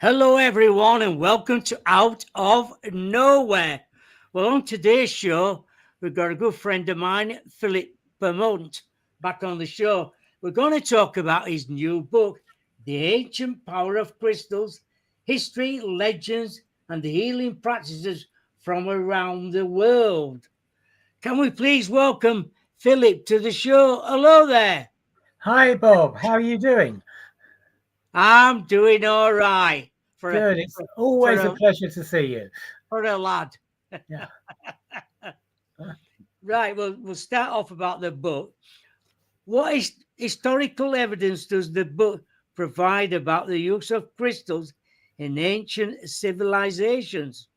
Hello, everyone, and welcome to Out of Nowhere. Well, on today's show, we've got a good friend of mine, Philip Beaumont, back on the show. We're going to talk about his new book, The Ancient Power of Crystals History, Legends, and the Healing Practices from Around the World. Can we please welcome Philip to the show? Hello there. Hi, Bob. How are you doing? I'm doing all right for a, Good. It's for always a a, pleasure to see you. for a lad. Yeah. Right, well, we'll start off about the book. What is historical evidence does the book provide about the use of crystals in ancient civilizations?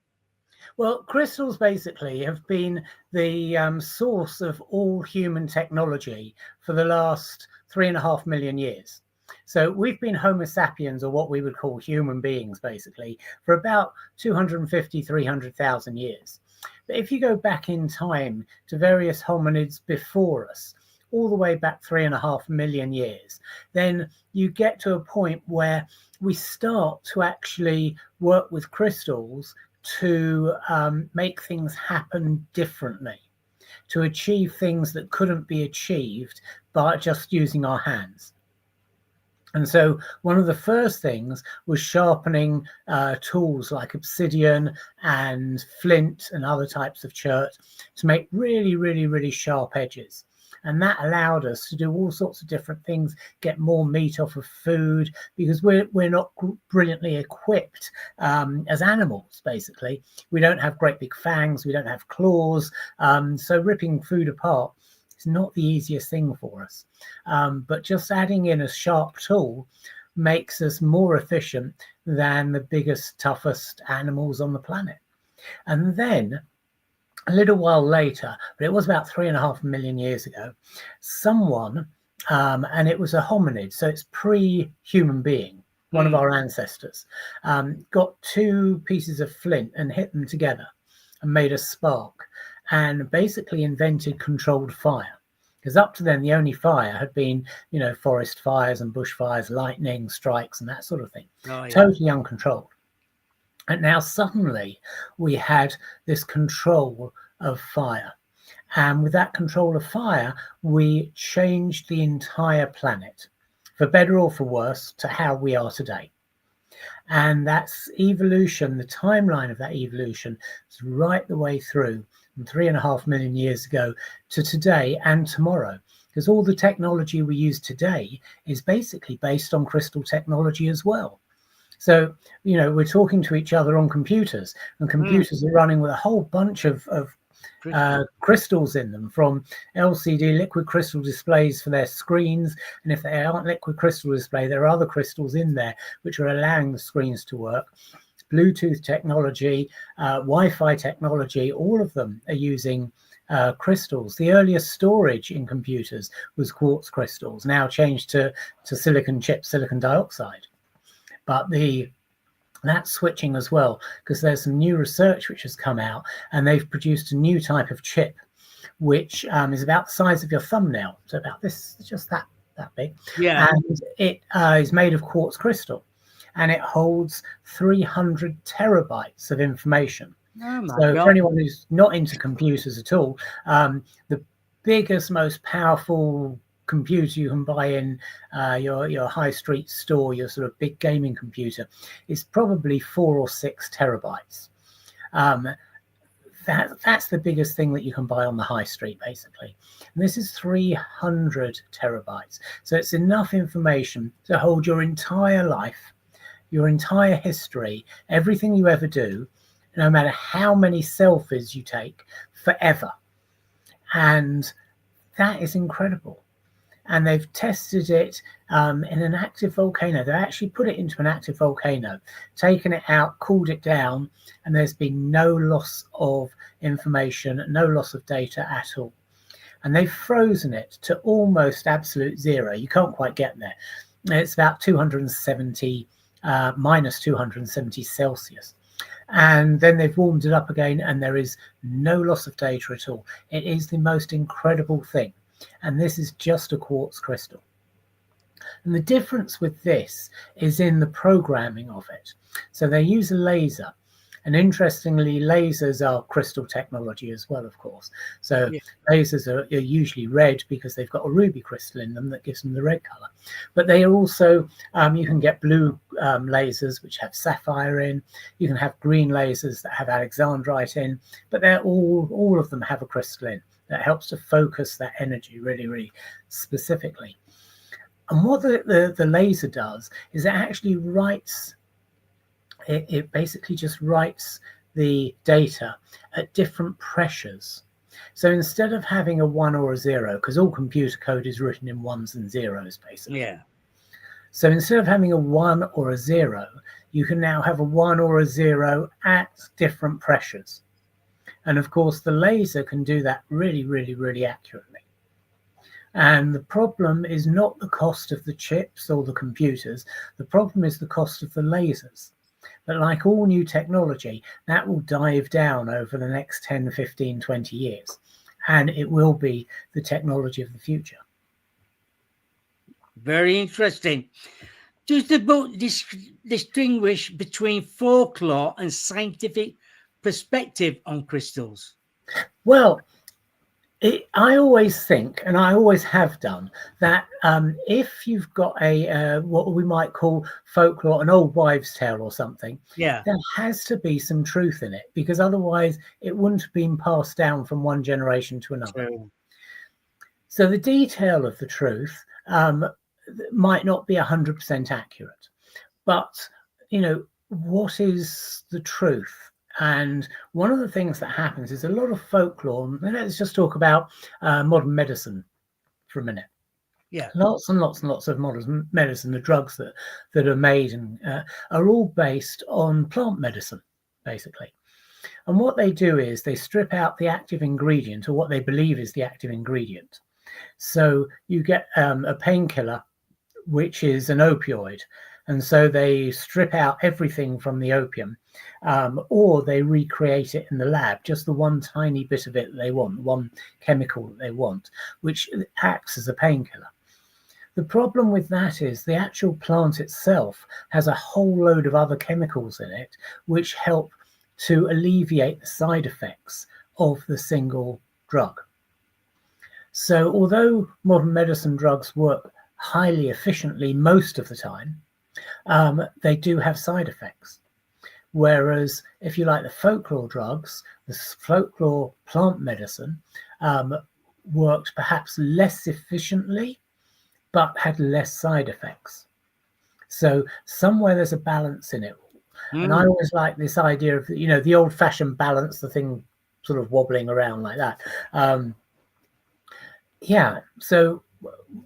Well, crystals basically have been the source of all human technology for the last 3.5 million years. So we've been Homo sapiens, or what we would call human beings, basically, for about 250, 300,000 years. But if you go back in time to various hominids before us, all the way back 3.5 million years, then you get to a point where we start to actually work with crystals to make things happen differently, to achieve things that couldn't be achieved by just using our hands. And so one of the first things was sharpening tools like obsidian and flint and other types of chert to make really, really, really sharp edges. And that allowed us to do all sorts of different things, get more meat off of food, because we're not brilliantly equipped as animals, basically. We don't have great big fangs, we don't have claws. So ripping food apart is not the easiest thing for us. But just adding in a sharp tool makes us more efficient than the biggest, toughest animals on the planet. And then a little while later, but it was about 3.5 million years ago, someone, and it was a hominid, so it's pre-human being, one of our ancestors, got two pieces of flint and hit them together and made a spark, and basically invented controlled fire. Because up to then, the only fire had been, forest fires and bushfires, lightning strikes and that sort of thing. Oh, yeah. Totally uncontrolled. And now suddenly we had this control of fire. And with that control of fire, we changed the entire planet, for better or for worse, to how we are today. And that's evolution, the timeline of that evolution is right the way through from 3.5 million years ago to today and tomorrow. Because all the technology we use today is basically based on crystal technology as well. So, we're talking to each other on computers, and computers are running with a whole bunch of crystals in them, from LCD liquid crystal displays for their screens. And if they aren't liquid crystal display, there are other crystals in there which are allowing the screens to work. Bluetooth technology, Wi-Fi technology, all of them are using crystals. The earliest storage in computers was quartz crystals, now changed to silicon chips, silicon dioxide. But that's switching as well, because there's some new research which has come out, and they've produced a new type of chip which is about the size of your thumbnail, so about this, just that big. Yeah. And it is made of quartz crystal, and it holds 300 terabytes of information. So for anyone who's not into computers at all, the biggest, most powerful computer you can buy in your high street store, your sort of big gaming computer, is probably 4 or 6 terabytes. That's the biggest thing that you can buy on the high street, basically. And this is 300 terabytes. So it's enough information to hold your entire life, your entire history, everything you ever do, no matter how many selfies you take, forever. And that is incredible. And they've tested it in an active volcano. They actually put it into an active volcano, taken it out, cooled it down, and there's been no loss of information, no loss of data at all. And they've frozen it to almost absolute zero. You can't quite get there. It's about 270, minus 270 Celsius. And then they've warmed it up again, and there is no loss of data at all. It is the most incredible thing. And this is just a quartz crystal. And the difference with this is in the programming of it. So they use a laser. And interestingly, lasers are crystal technology as well, of course. So Yeah. lasers are usually red because they've got a ruby crystal in them that gives them the red color. But they are also, you can get blue lasers which have sapphire in. You can have green lasers that have alexandrite in. But they're all of them have a crystal in that helps to focus that energy really, really specifically. And what the laser does is it actually writes, it basically just writes the data at different pressures. So instead of having a 1 or a 0, because all computer code is written in 1s and 0s, basically. Yeah. So instead of having a 1 or a 0, you can now have a 1 or a 0 at different pressures. And of course, the laser can do that really, really, really accurately. And the problem is not the cost of the chips or the computers. The problem is the cost of the lasers. But like all new technology, that will dive down over the next 10, 15, 20 years. And it will be the technology of the future. Very interesting. Does the book distinguish between folklore and scientific perspective on crystals? Well, I always think, and I always have done, that if you've got a what we might call folklore, an old wives' tale or something, Yeah. there has to be some truth in it, because otherwise it wouldn't have been passed down from one generation to another. True. So the detail of the truth might not be 100% accurate, but what is the truth? And one of the things that happens is a lot of folklore. Let's just talk about modern medicine for a minute. Yeah. Lots and lots and lots of modern medicine, the drugs that are made and are all based on plant medicine, basically. And what they do is they strip out the active ingredient, or what they believe is the active ingredient. So you get a painkiller, which is an opioid. And so they strip out everything from the opium, or they recreate it in the lab, just the one tiny bit of it that they want, one chemical that they want, which acts as a painkiller. The problem with that is the actual plant itself has a whole load of other chemicals in it, which help to alleviate the side effects of the single drug. So although modern medicine drugs work highly efficiently most of the time, they do have side effects. Whereas if you like the folklore drugs, the folklore plant medicine worked perhaps less efficiently, but had less side effects. So somewhere there's a balance in it. And I always like this idea of, the old fashioned balance, the thing sort of wobbling around like that. So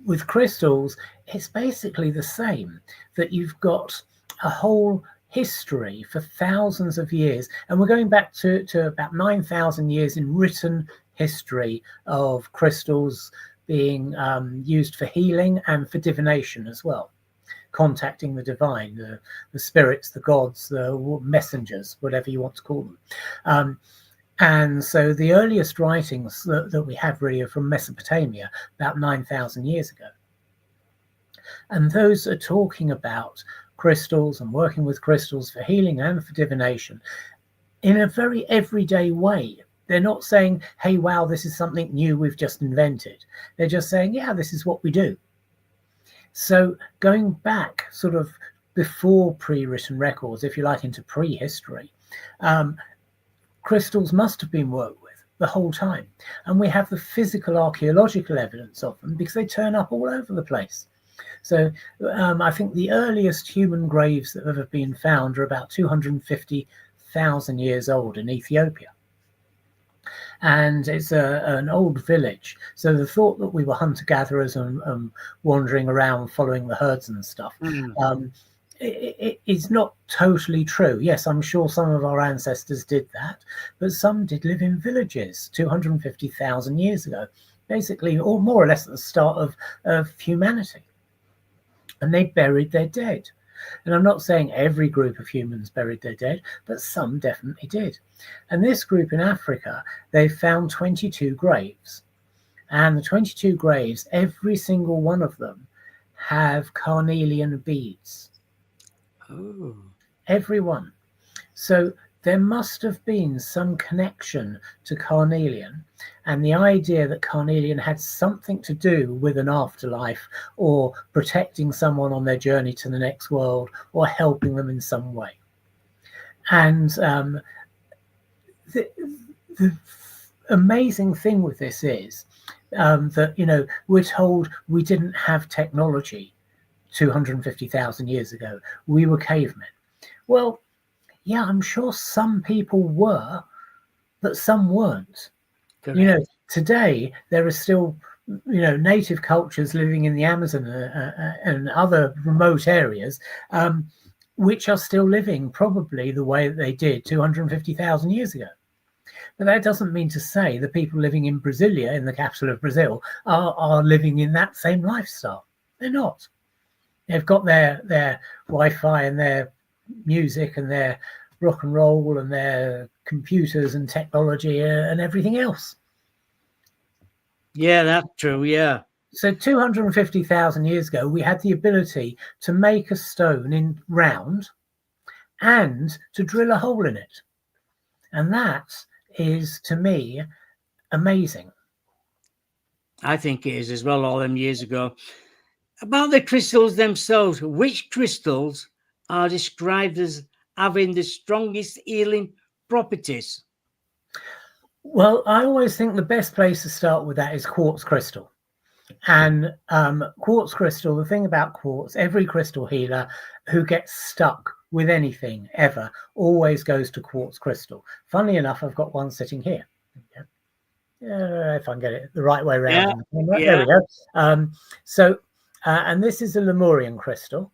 with crystals, it's basically the same, that you've got a whole history for thousands of years. And we're going back to about 9,000 years in written history of crystals being used for healing and for divination as well, contacting the divine, the spirits, the gods, the messengers, whatever you want to call them. And so the earliest writings that we have really are from Mesopotamia, about 9,000 years ago. And those are talking about crystals and working with crystals for healing and for divination in a very everyday way. They're not saying, hey, wow, this is something new we've just invented. They're just saying, yeah, this is what we do. So going back sort of before pre-written records, if you like, into prehistory, crystals must have been worked with the whole time. And we have the physical archaeological evidence of them because they turn up all over the place. So I think the earliest human graves that have ever been found are about 250,000 years old in Ethiopia. And it's an old village. So the thought that we were hunter-gatherers and wandering around following the herds and stuff, it is not totally true. Yes, I'm sure some of our ancestors did that, but some did live in villages 250,000 years ago, basically, or more or less at the start of humanity. And they buried their dead. And I'm not saying every group of humans buried their dead, but some definitely did. And this group in Africa, they found 22 graves. And the 22 graves, every single one of them have carnelian beads. Oh. Every one. So there must have been some connection to carnelian, and the idea that carnelian had something to do with an afterlife, or protecting someone on their journey to the next world, or helping them in some way. And the amazing thing with this is that, you know, we're told we didn't have technology 250,000 years ago. We were cavemen. Well, yeah, I'm sure some people were, but some weren't. Correct. You know, today there are still, you know, native cultures living in the Amazon and other remote areas, which are still living probably the way that they did 250,000 years ago. But that doesn't mean to say the people living in Brasilia, in the capital of Brazil, are living in that same lifestyle. They're not. They've got their Wi-Fi and their music and their rock and roll and their computers and technology and everything else. Yeah, that's true. Yeah. So 250,000 years ago, we had the ability to make a stone in round and to drill a hole in it. And that is, to me, amazing. I think it is as well, all them years ago. About the crystals themselves, which crystals are described as having the strongest healing properties? Well, I always think the best place to start with that is quartz crystal. And quartz crystal, the thing about quartz, every crystal healer who gets stuck with anything ever always goes to quartz crystal. Funnily enough, I've got one sitting here. If I can get it the right way around. Yeah, There we go. And this is a Lemurian crystal.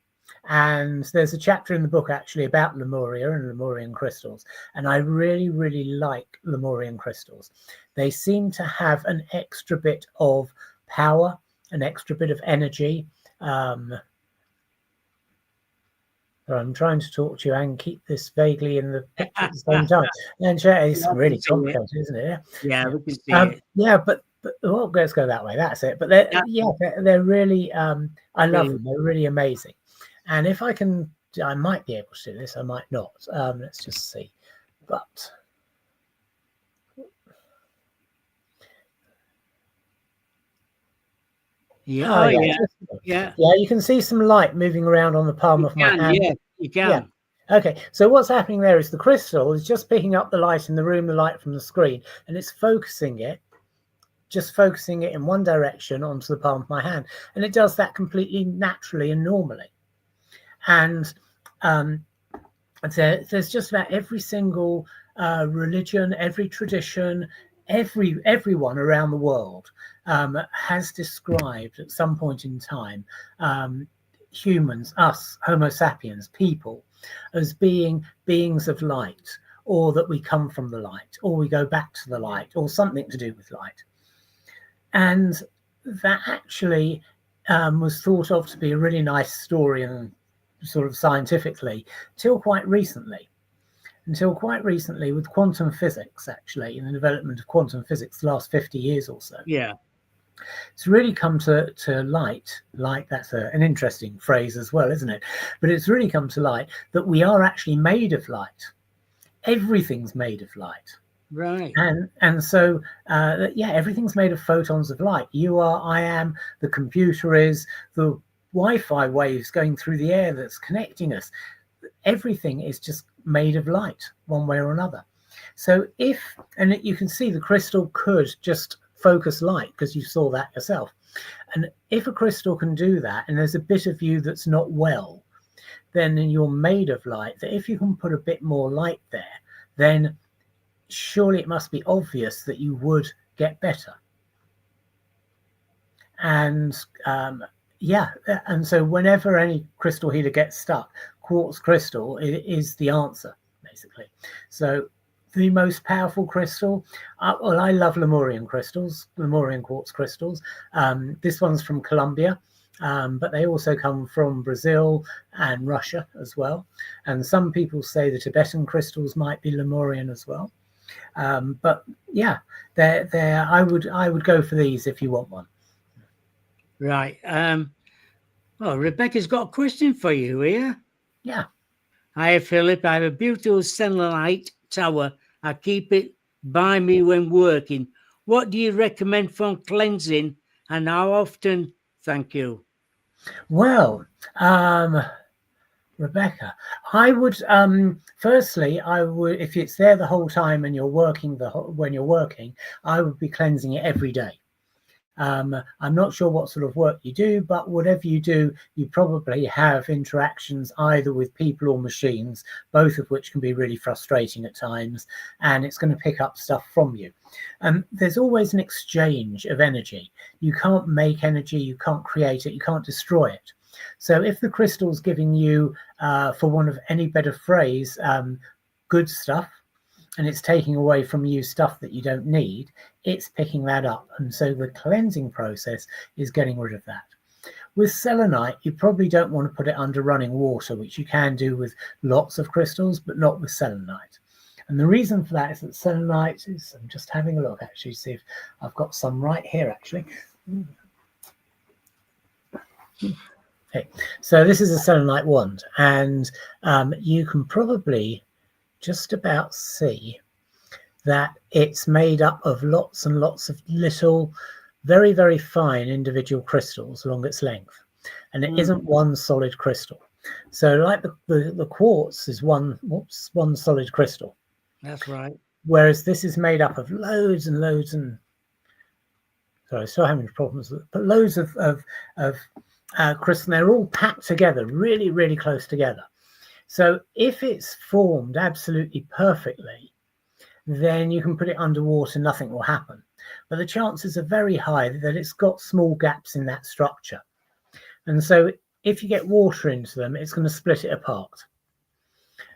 And there's a chapter in the book actually about Lemuria and Lemurian crystals. And I really, really like Lemurian crystals. They seem to have an extra bit of power, an extra bit of energy. I'm trying to talk to you and keep this vaguely in the picture at the same time. And it's really complicated, isn't it? Yeah, we can see it. Yeah, but well, let's go that way. That's it. But they're really, I love them. They're really amazing. And if I can, I might be able to do this. I might not. Let's just see. But yeah, yeah. You can see some light moving around on the palm of my hand. Yeah, you can. Yeah. Okay, so what's happening there is the crystal is just picking up the light in the room, the light from the screen, and it's focusing it in one direction onto the palm of my hand. And it does that completely naturally and normally. And there's just about every single religion, every tradition, everyone around the world has described at some point in time humans, us, Homo sapiens, people, as being beings of light, or that we come from the light, or we go back to the light, or something to do with light. And that actually was thought of to be a really nice story and sort of scientifically until quite recently with quantum physics, actually, in the development of quantum physics the last 50 years or so. Yeah. It's really come to light, that's an interesting phrase as well, isn't it? But it's really come to light that we are actually made of light. Everything's made of light. Right. And so, everything's made of photons of light. You are, I am, the computer is, the Wi-Fi waves going through the air that's connecting us. Everything is just made of light one way or another. So and you can see the crystal could just focus light because you saw that yourself. And if a crystal can do that, and there's a bit of you that's not well, then you're made of light, that if you can put a bit more light there, then surely it must be obvious that you would get better. And and so whenever any crystal healer gets stuck, quartz crystal is the answer, basically. So the most powerful crystal, well, I love Lemurian crystals, Lemurian quartz crystals. This one's from Colombia, but they also come from Brazil and Russia as well. And some people say the Tibetan crystals might be Lemurian as well. But yeah, I would go for these if you want one. Right. Oh, Rebecca's got a question for you here. Yeah. Hi, Philip. I have a beautiful selenite tower. I keep it by me when working. What do you recommend for cleansing and how often? Thank you. Well, Rebecca, I would firstly, I would, if it's there the whole time and you're working when you're working, I would be cleansing it every day. I'm not sure what sort of work you do, but whatever you do, you probably have interactions either with people or machines, both of which can be really frustrating at times, and it's going to pick up stuff from you. There's always an exchange of energy. You can't make energy, you can't create it, you can't destroy it. So if the crystal's giving you, for want of any better phrase, good stuff, and it's taking away from you stuff that you don't need, it's picking that up. And so the cleansing process is getting rid of that. With selenite, you probably don't want to put it under running water, which you can do with lots of crystals, but not with selenite. And the reason for that is that selenite is, I'm just having a look actually, see if I've got some right here actually. Okay, so this is a selenite wand, and you can probably just about see that it's made up of lots and lots of little, very, very fine individual crystals along its length. And it isn't one solid crystal. So like the quartz is one solid crystal. That's right. Whereas this is made up of loads and loads and, sorry, still having problems with it, but loads of crystals. They're all packed together, really, really close together. So if it's formed absolutely perfectly, then you can put it underwater, nothing will happen. But the chances are very high that it's got small gaps in that structure. And so if you get water into them, it's going to split it apart.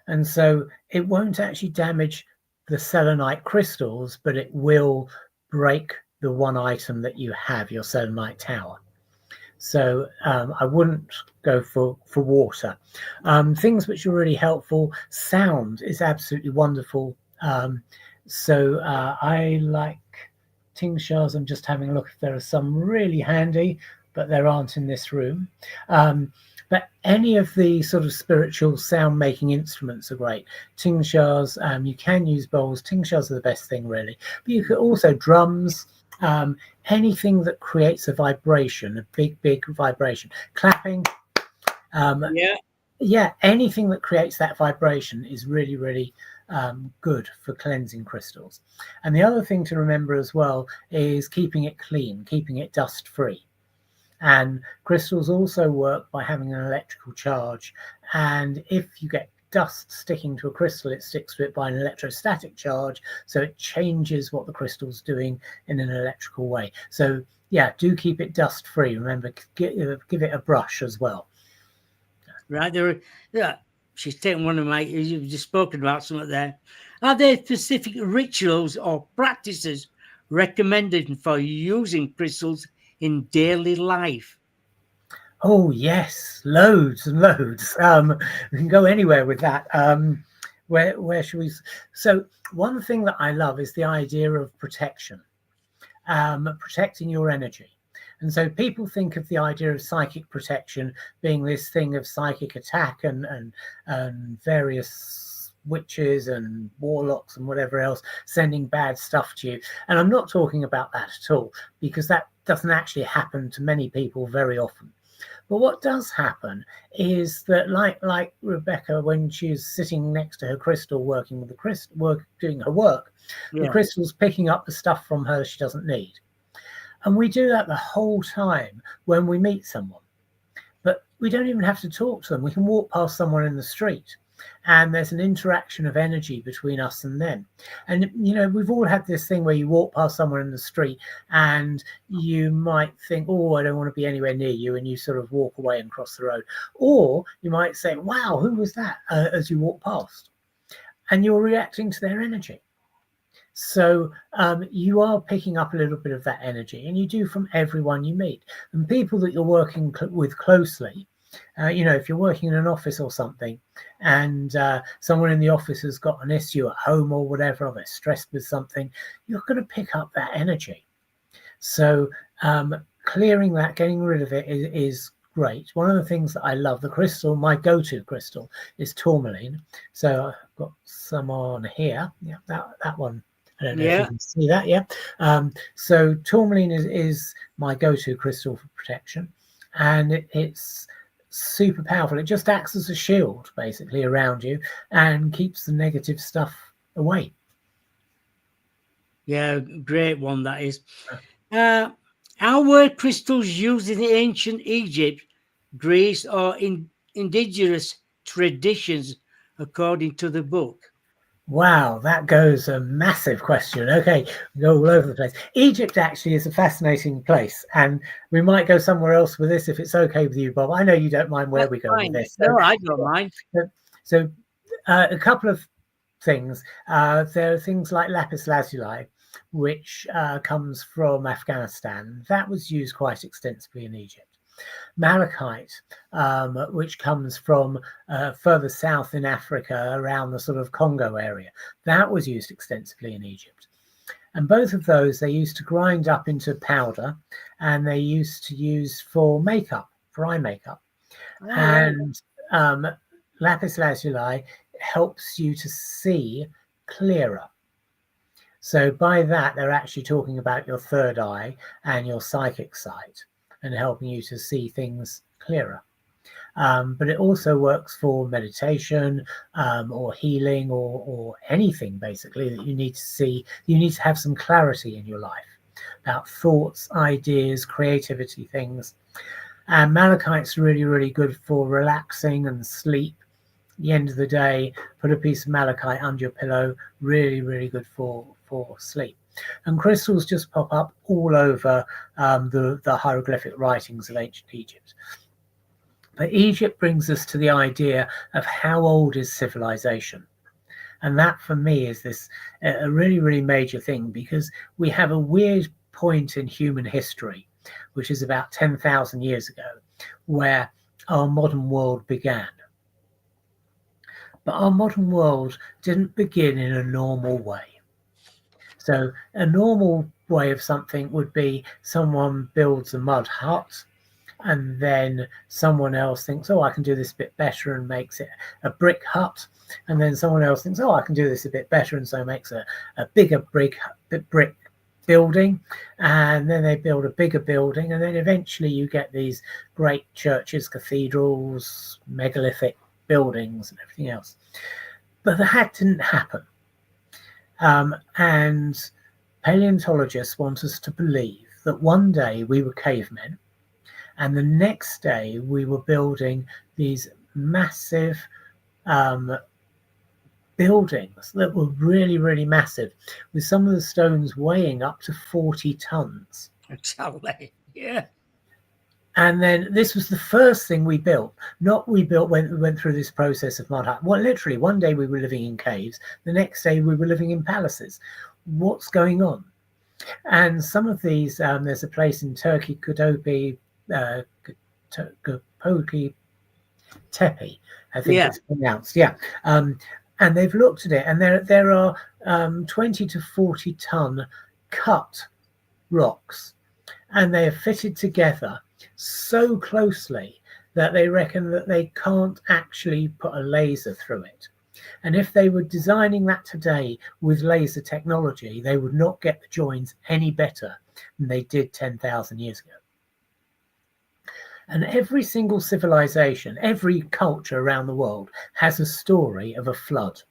And so it won't actually damage the selenite crystals, but it will break the one item that you have, your selenite tower. So I wouldn't go for water. Things which are really helpful, sound is absolutely wonderful. So I like tinctures. I'm just having a look if there are some really handy, but there aren't in this room. But any of the sort of spiritual sound making instruments are great. Tinctures, you can use bowls. Tinctures are the best thing really. But you could also drums, anything that creates a vibration, a big vibration. Clapping. Yeah, anything that creates that vibration is really, really good for cleansing crystals. And the other thing to remember as well is keeping it clean, keeping it dust free. And crystals also work by having an electrical charge. And if you get dust sticking to a crystal, it sticks to it by an electrostatic charge. So it changes what the crystal's doing in an electrical way. So yeah, do keep it dust free. Remember, give it a brush as well. Right there. Yeah, she's taken one of my. You've just spoken about something there. Are there specific rituals or practices recommended for using crystals in daily life? Oh yes, loads and loads. We can go anywhere with that. Where should we? So one thing that I love is the idea of protection, protecting your energy. And so people think of the idea of psychic protection being this thing of psychic attack and various witches and warlocks and whatever else sending bad stuff to you. And I'm not talking about that at all, because that doesn't actually happen to many people very often. But what does happen is that, like Rebecca, when she's sitting next to her crystal, working with the crystal, doing her work, the crystal's picking up the stuff from her she doesn't need. And we do that the whole time when we meet someone. But we don't even have to talk to them. We can walk past someone in the street and there's an interaction of energy between us and them. And, you know, we've all had this thing where you walk past someone in the street and you might think, oh, I don't want to be anywhere near you. And you sort of walk away and cross the road. Or you might say, wow, who was that? As you walk past. And you're reacting to their energy. So you are picking up a little bit of that energy, and you do from everyone you meet. And people that you're working with closely, you know, if you're working in an office or something and someone in the office has got an issue at home or whatever, or they're stressed with something, you're going to pick up that energy. So clearing that, getting rid of it is great. One of the things that I love, the crystal, my go-to crystal is tourmaline. So I've got some on here. Yeah, that one. I don't know if you Yeah. can see that. Yeah. So tourmaline is my go-to crystal for protection, and it's super powerful. It just acts as a shield basically around you and keeps the negative stuff away. Yeah, great one that is. How were crystals used in ancient Egypt, Greece, or in indigenous traditions, according to the book? Wow, that goes a massive question. Okay, we go all over the place. Egypt actually is a fascinating place, and we might go somewhere else with this if it's okay with you, Bob. I know you don't mind where That's we go with fine. this. No, I don't mind. So a couple of things. There are things like lapis lazuli, which comes from Afghanistan. That was used quite extensively in Egypt. Malachite, which comes from further south in Africa around the sort of Congo area. That was used extensively in Egypt. And both of those they used to grind up into powder, and they used to use for makeup, for eye makeup. Oh, And lapis lazuli helps you to see clearer. So by that, they're actually talking about your third eye and your psychic sight and helping you to see things clearer. But it also works for meditation or healing or anything basically that you need to see. You need to have some clarity in your life about thoughts, ideas, creativity, things. And malachite's really, really good for relaxing and sleep. At the end of the day, put a piece of malachite under your pillow. Really, really good for sleep. And crystals just pop up all over the hieroglyphic writings of ancient Egypt. But Egypt brings us to the idea of how old is civilization. And that for me is this a really, really major thing, because we have a weird point in human history, which is about 10,000 years ago, where our modern world began. But our modern world didn't begin in a normal way. So a normal way of something would be someone builds a mud hut, and then someone else thinks, oh, I can do this a bit better, and makes it a brick hut. And then someone else thinks, oh, I can do this a bit better, and so makes a bigger brick building. And then they build a bigger building, and then eventually you get these great churches, cathedrals, megalithic buildings and everything else. But that didn't happen. And paleontologists want us to believe that one day we were cavemen, and the next day we were building these massive buildings that were really, really massive, with some of the stones weighing up to 40 tons. Exactly. Yeah. And then this was the first thing we built. Not we built when we went through this process of mud hut. Well, literally, one day we were living in caves. The next day we were living in palaces. What's going on? And some of these, there's a place in Turkey, Göbekli Tepe, I think it's pronounced. Yeah. And they've looked at it, and there are 20 to 40 ton cut rocks, and they are fitted together so closely that they reckon that they can't actually put a laser through it. And if they were designing that today with laser technology, they would not get the joins any better than they did 10,000 years ago. And every single civilization, every culture around the world has a story of a flood.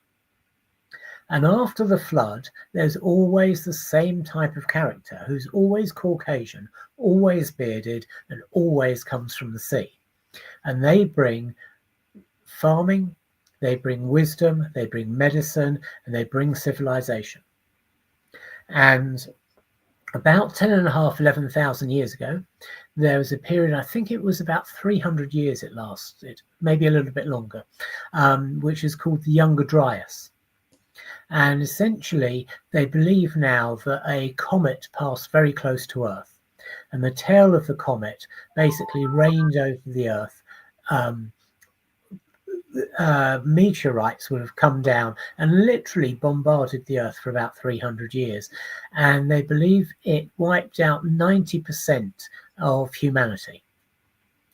And after the flood, there's always the same type of character who's always Caucasian, always bearded, and always comes from the sea. And they bring farming, they bring wisdom, they bring medicine, and they bring civilization. And about 11,000 years ago, there was a period, I think it was about 300 years it lasted, maybe a little bit longer, which is called the Younger Dryas. And essentially, they believe now that a comet passed very close to Earth, and the tail of the comet basically rained over the Earth. Meteorites would have come down and literally bombarded the Earth for about 300 years. And they believe it wiped out 90% of humanity.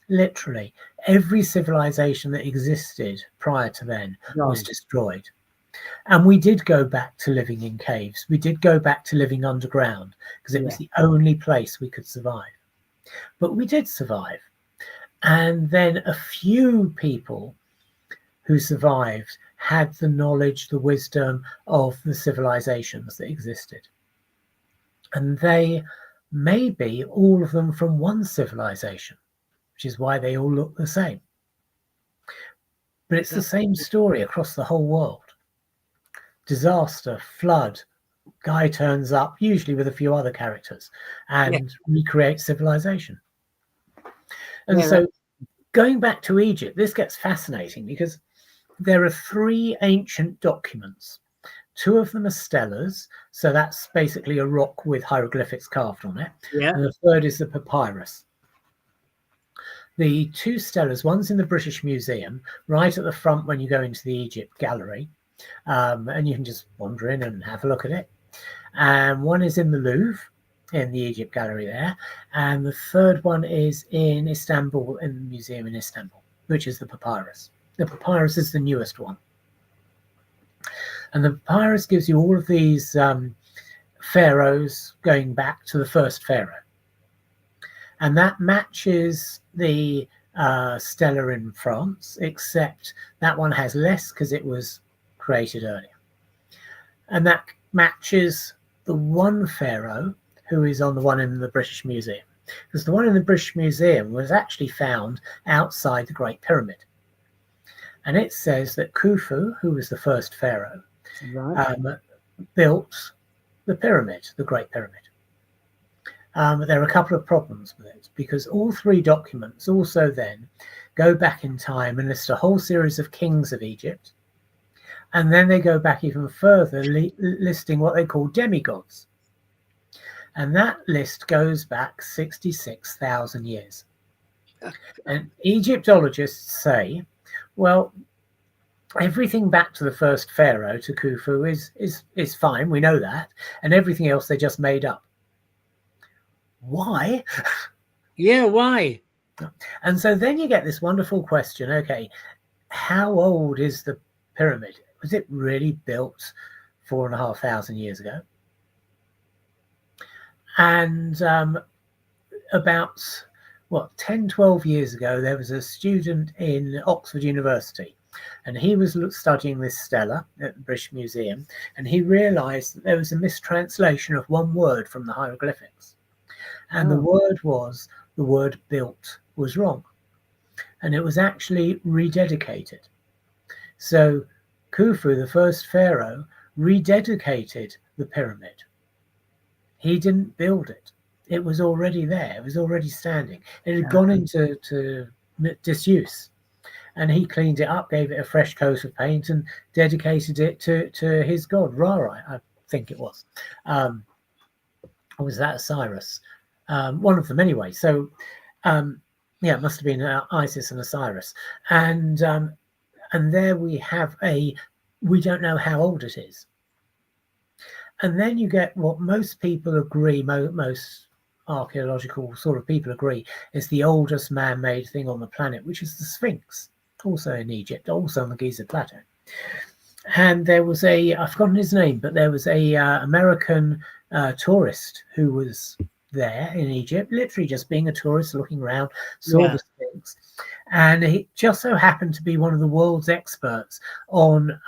Literally, every civilization that existed prior to then was Gone. destroyed. And we did go back to living in caves. We did go back to living underground because it was Yeah. the only place we could survive. But we did survive. And then a few people who survived had the knowledge, the wisdom of the civilizations that existed. And they may be all of them from one civilization, which is why they all look the same. But it's the same story across the whole world. Disaster, flood, guy turns up, usually with a few other characters, and recreates civilization. And so going back to Egypt, this gets fascinating because there are 3 ancient documents. 2 of them are stelas, so that's basically a rock with hieroglyphics carved on it. Yeah. And the third is the papyrus. The 2 stelas, one's in the British Museum, right at the front when you go into the Egypt gallery, and you can just wander in and have a look at it. And one is in the Louvre, in the Egypt gallery there, and the third one is in Istanbul, in the museum in Istanbul, which is the papyrus. The papyrus is the newest one. And the papyrus gives you all of these pharaohs going back to the first pharaoh. And that matches the stela in France, except that one has less because it was created earlier. And that matches the one pharaoh who is on the one in the British Museum, because the one in the British Museum was actually found outside the Great Pyramid. And it says that Khufu, who was the first pharaoh, built the pyramid, the Great Pyramid. There are a couple of problems with it, because all 3 documents also then go back in time and list a whole series of kings of Egypt. And then they go back even further, listing what they call demigods. And that list goes back 66,000 years. And Egyptologists say, well, everything back to the first pharaoh, to Khufu, is fine. We know that. And everything else they just made up. Why? Yeah, why? And so then you get this wonderful question. Okay, how old is the pyramid? Was it really built 4,500 years ago? And about 10, 12 years ago, there was a student in Oxford University, and he was studying this stela at the British Museum, and he realized that there was a mistranslation of one word from the hieroglyphics. And the word built was wrong, and it was actually rededicated. So Khufu, the first pharaoh, rededicated the pyramid. He didn't build it. It was already there. It was already standing. It had gone into disuse. And he cleaned it up, gave it a fresh coat of paint, and dedicated it to his god, Ra, I think it was. Or was that Osiris? One of them anyway. So, it must have been Isis and Osiris. And there we have we don't know how old it is. And then you get what most people agree, most archaeological sort of people agree, is the oldest man-made thing on the planet, which is the Sphinx, also in Egypt, also on the Giza Plateau. And there was I've forgotten his name, but there was a American tourist who was there in Egypt, literally just being a tourist looking around, saw the Sphinx. And he just so happened to be one of the world's experts on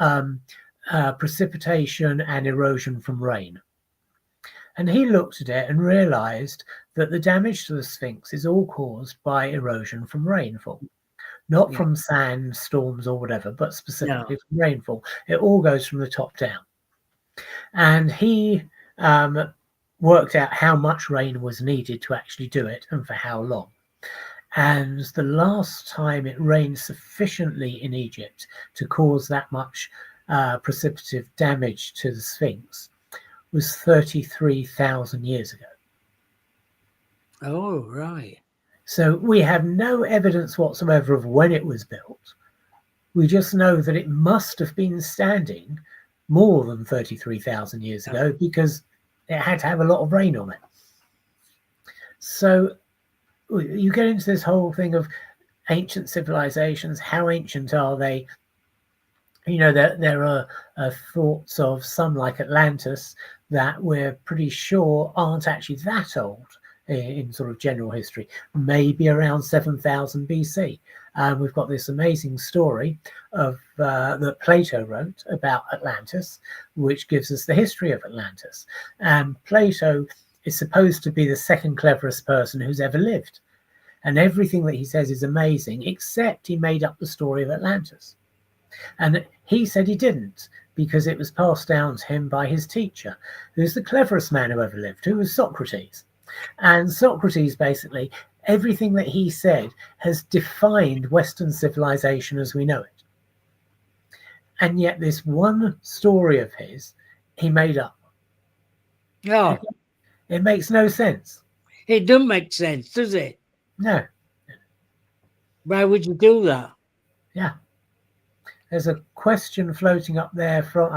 precipitation and erosion from rain. And he looked at it and realized that the damage to the Sphinx is all caused by erosion from rainfall, not from sand, storms or whatever, but specifically from rainfall. It all goes from the top down. And he worked out how much rain was needed to actually do it and for how long. And the last time it rained sufficiently in Egypt to cause that much precipitative damage to the Sphinx was 33,000 years ago. Oh, right. So we have no evidence whatsoever of when it was built. We just know that it must have been standing more than 33,000 years ago because it had to have a lot of rain on it. So you get into this whole thing of ancient civilizations. How ancient are they? There are thoughts of some like Atlantis that we're pretty sure aren't actually that old in sort of general history, maybe around 7,000 BC. We've got this amazing story of that Plato wrote about Atlantis, which gives us the history of Atlantis. And Plato is supposed to be the second cleverest person who's ever lived. And everything that he says is amazing, except he made up the story of Atlantis. And he said he didn't, because it was passed down to him by his teacher, who's the cleverest man who ever lived, who was Socrates. And Socrates, basically, everything that he said has defined Western civilization as we know it. And yet this one story of his, he made up. Oh, It makes no sense. it doesn't make sense, does it? No. Why would you do that? Yeah. There's a question floating up there from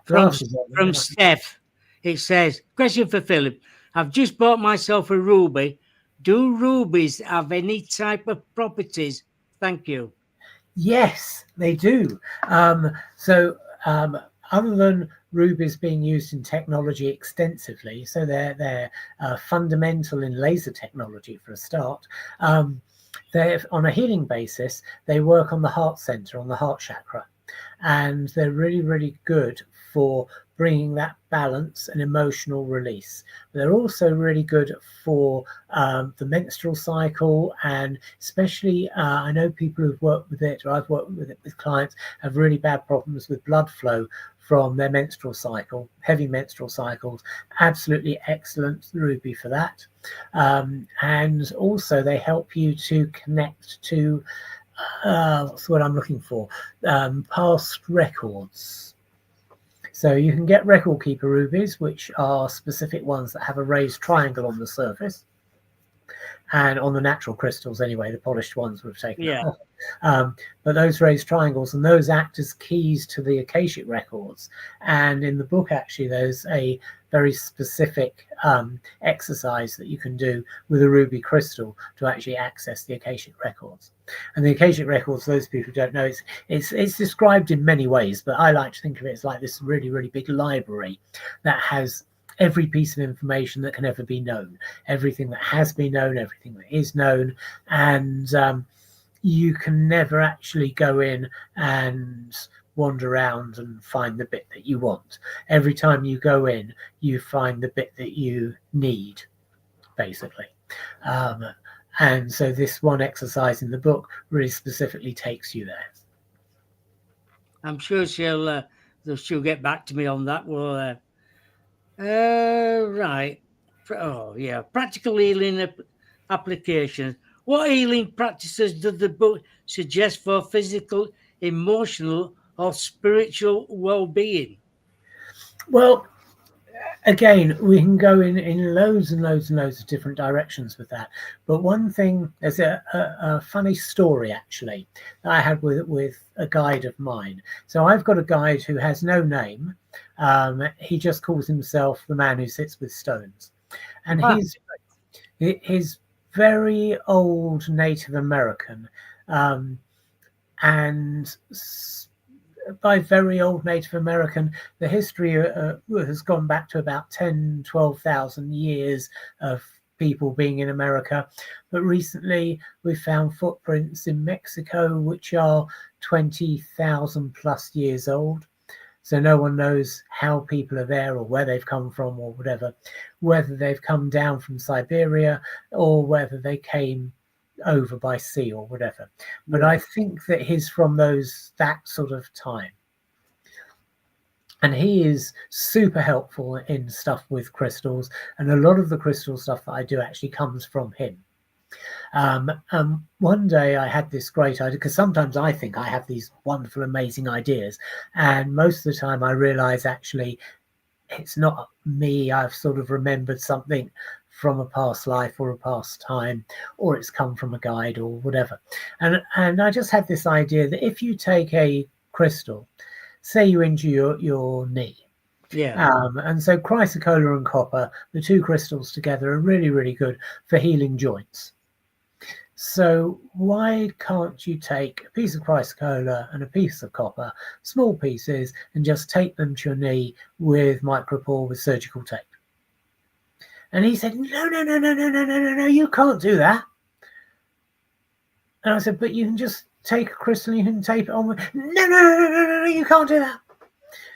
from Steph. It says, question for Philip. I've just bought myself a ruby. Do rubies have any type of properties? Thank you. Yes, they do. Other than rubies being used in technology extensively, so they're fundamental in laser technology for a start. They're on a healing basis. They work on the heart center, on the heart chakra, and they're really, really good for bringing that balance and emotional release. They're also really good for the menstrual cycle, and especially I know people who've worked with it, or I've worked with it with clients, have really bad problems with blood flow from their menstrual cycle, heavy menstrual cycles. Absolutely excellent ruby for that. And also they help you to connect to what's what I'm looking for, past records. So you can get record keeper rubies, which are specific ones that have a raised triangle on the surface. And on the natural crystals anyway, the polished ones would have taken that off. But those raised triangles, and those act as keys to the Akashic records. And in the book, actually, there's a very specific exercise that you can do with a ruby crystal to actually access the Akashic records. And the Akashic records, those people who don't know, it's described in many ways, but I like to think of it as like this really, really big library that has every piece of information that can ever be known, everything that has been known, everything that is known. And you can never actually go in and wander around and find the bit that you want. Every time you go in, you find the bit that you need, basically. And so this one exercise in the book really specifically takes you there. I'm sure she'll get back to me on that. Well, right. Oh, yeah. Practical healing applications. What healing practices does the book suggest for physical, emotional, or spiritual well-being? Well, again, we can go in loads and loads and loads of different directions with that. But one thing, there's a funny story, actually, that I had with a guide of mine. So I've got a guide who has no name. He just calls himself the man who sits with stones. And he's very old Native American. And by very old Native American, the history has gone back to about 10, 12,000 years of people being in America. But recently we found footprints in Mexico, which are 20,000 plus years old. So no one knows how people are there or where they've come from or whatever, whether they've come down from Siberia or whether they came over by sea or whatever. But I think that he's from that sort of time. And he is super helpful in stuff with crystals. And a lot of the crystal stuff that I do actually comes from him. One day I had this great idea, because sometimes I think I have these wonderful, amazing ideas. And most of the time I realize actually it's not me. I've sort of remembered something from a past life or a past time, or it's come from a guide or whatever. And I just had this idea that if you take a crystal, say you injure your knee. And so chrysocolla and copper, the two crystals together, are really, really good for healing joints. So why can't you take a piece of Chrysocolla and a piece of copper, small pieces, and just tape them to your knee with micropore with surgical tape? And he said, no, you can't do that. And I said, but you can just take a crystal and you can tape it on with, no, you can't do that.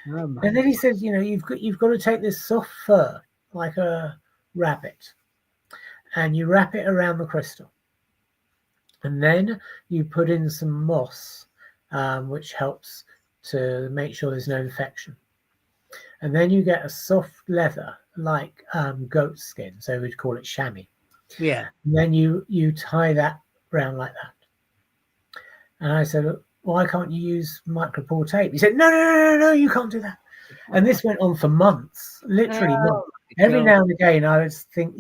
Oh, and then he said, you've got to take this soft fur like a rabbit and you wrap it around the crystal. And then you put in some moss, which helps to make sure there's no infection. And then you get a soft leather like goat skin, so we'd call it chamois. Yeah. And then you tie that round like that. And I said, why can't you use micropore tape? He said, no, you can't do that. And this went on for months, literally months. Every now and again, I would think,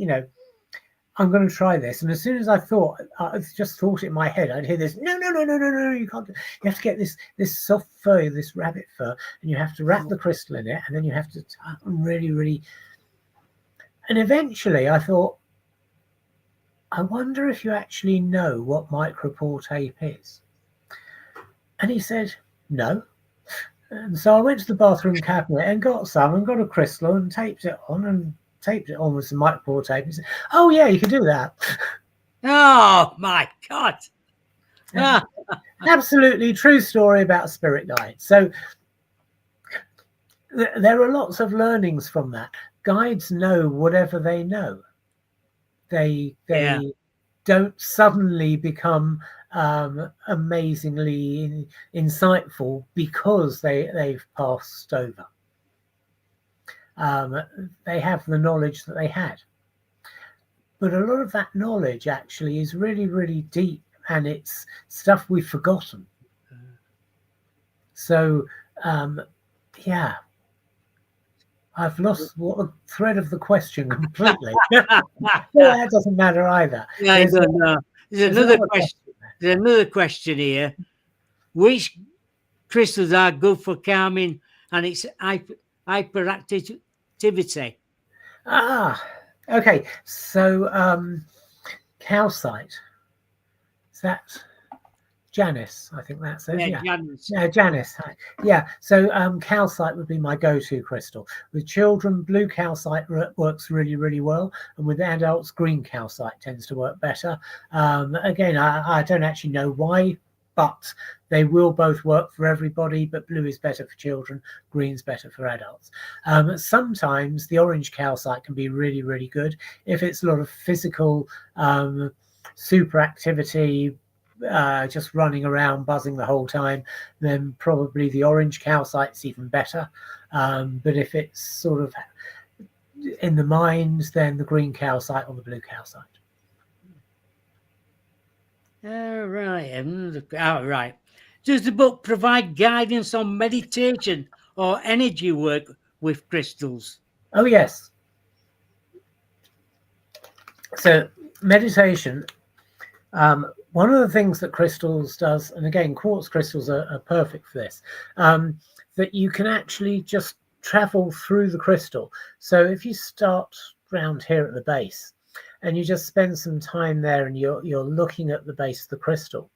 I'm going to try this. And as soon as I just thought it in my head, I'd hear this, no, you can't. You have to get this soft fur, this rabbit fur, and you have to wrap the crystal in it. And then you have to really. And eventually I thought, I wonder if you actually know what micropore tape is. And he said, no. And so I went to the bathroom cabinet and got some and got a crystal and taped it on with some micropore tape. He said, oh, yeah, you can do that. Oh, my God. Absolutely true story about spirit guides. So there are lots of learnings from that. Guides know whatever they know. They don't suddenly become amazingly insightful because they've passed over. They have the knowledge that they had, but a lot of that knowledge actually is really, really deep, and it's stuff we've forgotten. So I've lost the thread of the question completely. Well, that doesn't matter either. Yeah, I don't know. There's another question. There's another question here. Which crystals are good for calming and its hyperactivity? Okay. So calcite. Is that Janus? I think that's it. Yeah, Janus. Yeah, Janus. Yeah. So calcite would be my go-to crystal. With children, blue calcite works really, really well, and with adults, green calcite tends to work better. Again, I don't actually know why, but they will both work for everybody. But blue is better for children, green's better for adults. Sometimes the orange calcite can be really, really good if it's a lot of physical super activity. Just running around buzzing the whole time, then probably the orange calcite's even better. But if it's sort of in the mind, then the green calcite or the blue calcite. All right. Does the book provide guidance on meditation or energy work with crystals? Oh, yes. So meditation, one of the things that crystals does, and again, quartz crystals are perfect for this, that you can actually just travel through the crystal. So if you start round here at the base and you just spend some time there and you're looking at the base of the crystal,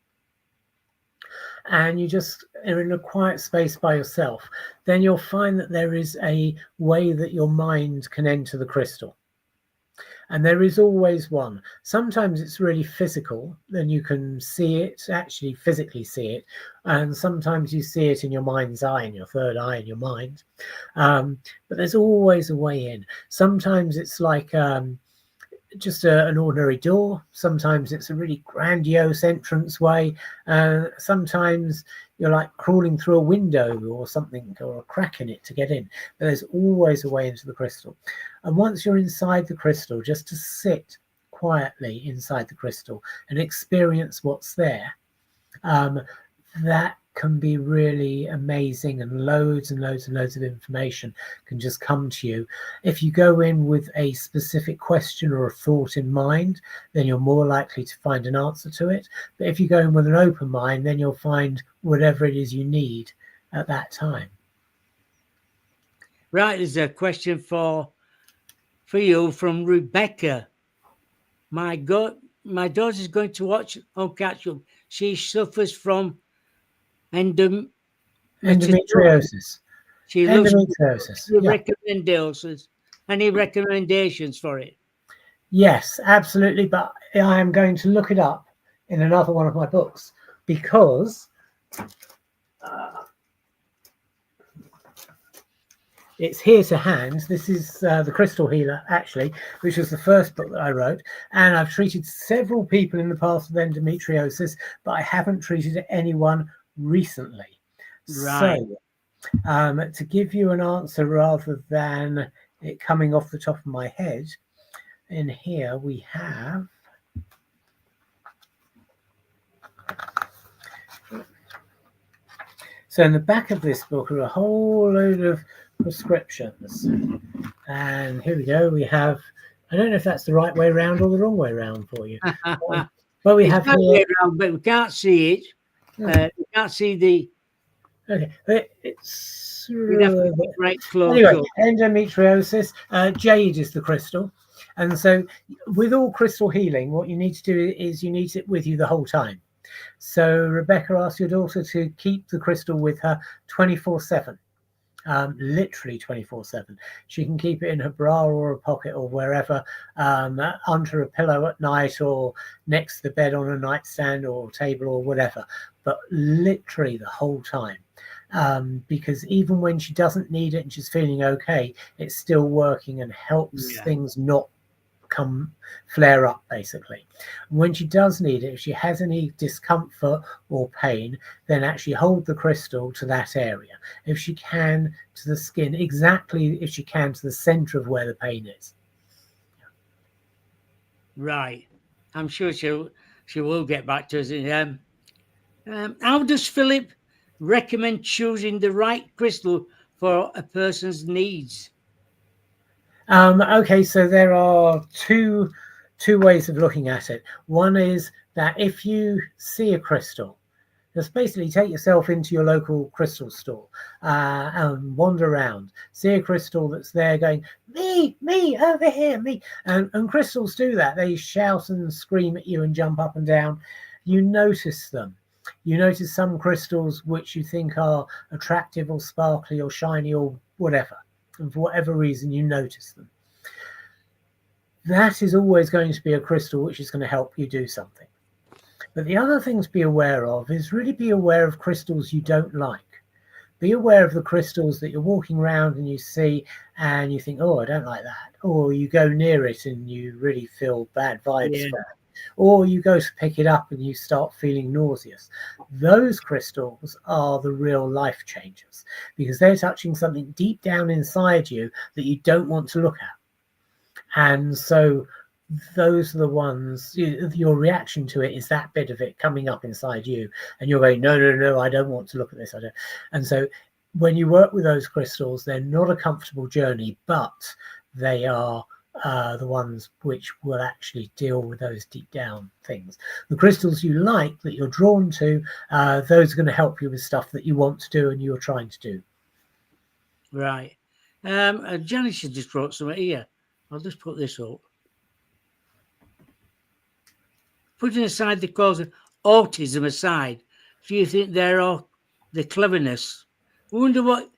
and you just are in a quiet space by yourself, then you'll find that there is a way that your mind can enter the crystal. And there is always one. Sometimes it's really physical, then you can see it, actually physically see it. And sometimes you see it in your mind's eye, in your third eye, in your mind. But there's always a way in. Sometimes it's like just an ordinary door. Sometimes it's a really grandiose entrance way. Sometimes you're like crawling through a window or something, or a crack in it to get in. But there's always a way into the crystal. And once you're inside the crystal, just to sit quietly inside the crystal and experience what's there, that can be really amazing, and loads and loads and loads of information can just come to you. If you go in with a specific question or a thought in mind, then you're more likely to find an answer to it. But if you go in with an open mind, then you'll find whatever it is you need at that time. Right, there's a question for you from Rebecca. My my daughter's going to watch on catch up. She suffers from endometriosis. Endometriosis. She loves Endometriosis. the Yeah. recommendations. Any recommendations for it? Yes, absolutely. But I am going to look it up in another one of my books because it's here to hand. This is The Crystal Healer, actually, which was the first book that I wrote. And I've treated several people in the past with endometriosis, but I haven't treated anyone recently. Right. So, to give you an answer rather than it coming off the top of my head, in here we have so in the back of this book are a whole load of prescriptions, and here we go. We have, I don't know if that's the right way around or the wrong way around for you, but we It's have that here, way around, but we can't see it. We can't see the. okay, it's We'd have to be right close anyway, up. endometriosis. Jade is the crystal, and so with all crystal healing, what you need to do is you need it with you the whole time. So Rebecca asked your daughter to keep the crystal with her 24/7, literally 24/7. She can keep it in her bra or a pocket or wherever, under a pillow at night or next to the bed on a nightstand or table or whatever, but literally the whole time. Because even when she doesn't need it and she's feeling okay, it's still working and helps things not flare up, basically. When she does need it, if she has any discomfort or pain, then actually hold the crystal to that area. If she can, to the skin, exactly if she can, to the center of where the pain is. Right. I'm sure she will get back to us. How does Philip recommend choosing the right crystal for a person's needs? Okay, so there are two ways of looking at it. One is that if you see a crystal, just basically take yourself into your local crystal store and wander around, see a crystal that's there going, me, over here, me. And crystals do that. They shout and scream at you and jump up and down. You notice them. You notice some crystals which you think are attractive or sparkly or shiny or whatever. And for whatever reason, you notice them. That is always going to be a crystal which is going to help you do something. But the other thing to be aware of is really be aware of crystals you don't like. Be aware of the crystals that you're walking around and you see and you think, oh, I don't like that. Or you go near it and you really feel bad vibes from it. Or you go to pick it up and you start feeling nauseous. Those crystals are the real life changers because they're touching something deep down inside you that you don't want to look at. And so those are the ones, your reaction to it is that bit of it coming up inside you and you're going, no, I don't want to look at this. I don't. And so when you work with those crystals, they're not a comfortable journey, but they are the ones which will actually deal with those deep down things. The crystals you like, that you're drawn to, those are going to help you with stuff that you want to do and you're trying to do. Right. Janice just brought something here. I'll just put this up. Putting aside the cause of autism aside, do you think there are the cleverness? I wonder what,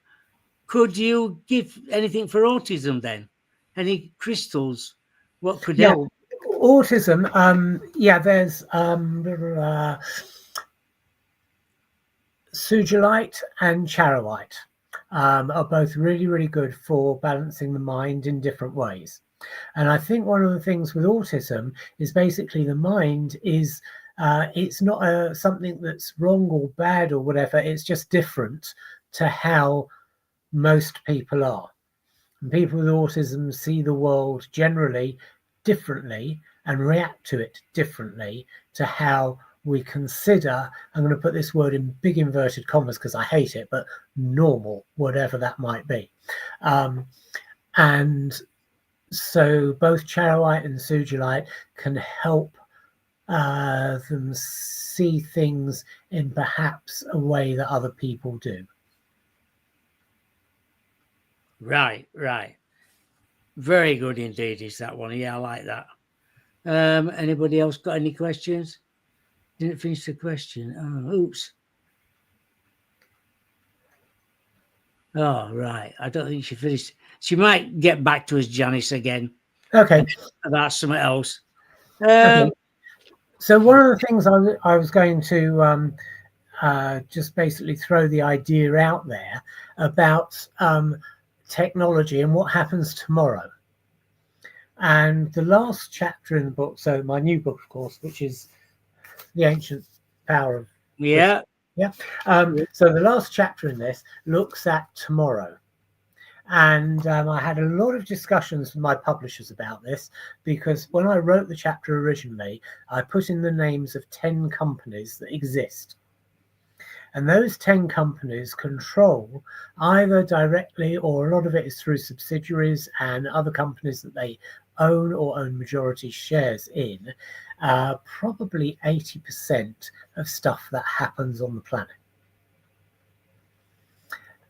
could you give anything for autism then? Any crystals? What could help? Autism, there's sugilite and charoite are both really good for balancing the mind in different ways. And I think one of the things with autism is basically the mind is it's not something that's wrong or bad or whatever. It's just different to how most people are. And people with autism see the world generally differently and react to it differently to how we consider, I'm going to put this word in big inverted commas because I hate it, but normal, whatever that might be. And so both charoite and sugilite can help them see things in perhaps a way that other people do. Right. Very good indeed is that one. Yeah, I like that. Anybody else got any questions? Didn't finish the question. Oh, oops. Oh, right. I don't think she finished. She might get back to us, Janice, again Okay. about something else. Okay. So one of the things I was going to just basically throw the idea out there about technology and what happens tomorrow. And the last chapter in the book, so my new book, of course, which is The Ancient Power of Yeah. So the last chapter in this looks at tomorrow. And I had a lot of discussions with my publishers about this, because when I wrote the chapter originally, I put in the names of 10 companies that exist. And those 10 companies control, either directly or a lot of it is through subsidiaries and other companies that they own or own majority shares in, probably 80% of stuff that happens on the planet.